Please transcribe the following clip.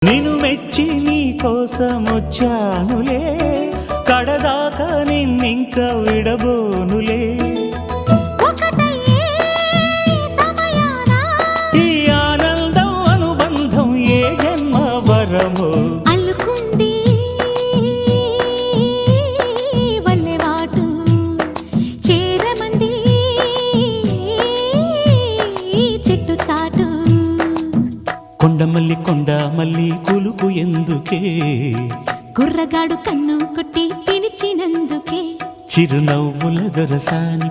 నిన్ను మెచ్చి నీ కోసం వచ్చానులే, కడదాకా నిన్నింక విడబోనులే. ఈ ఆనందం అనుబంధం ఏ జన్మ వరమో అల్లుకుంది వల్లెవాటు చేరమంది చెట్టు చాటు. కొండ మల్లి కులుకు ఎందుకే, కుర్రగాడు కన్ను కొట్టి పిలిచినందుకే. చిరునవ్వుల దొరసాని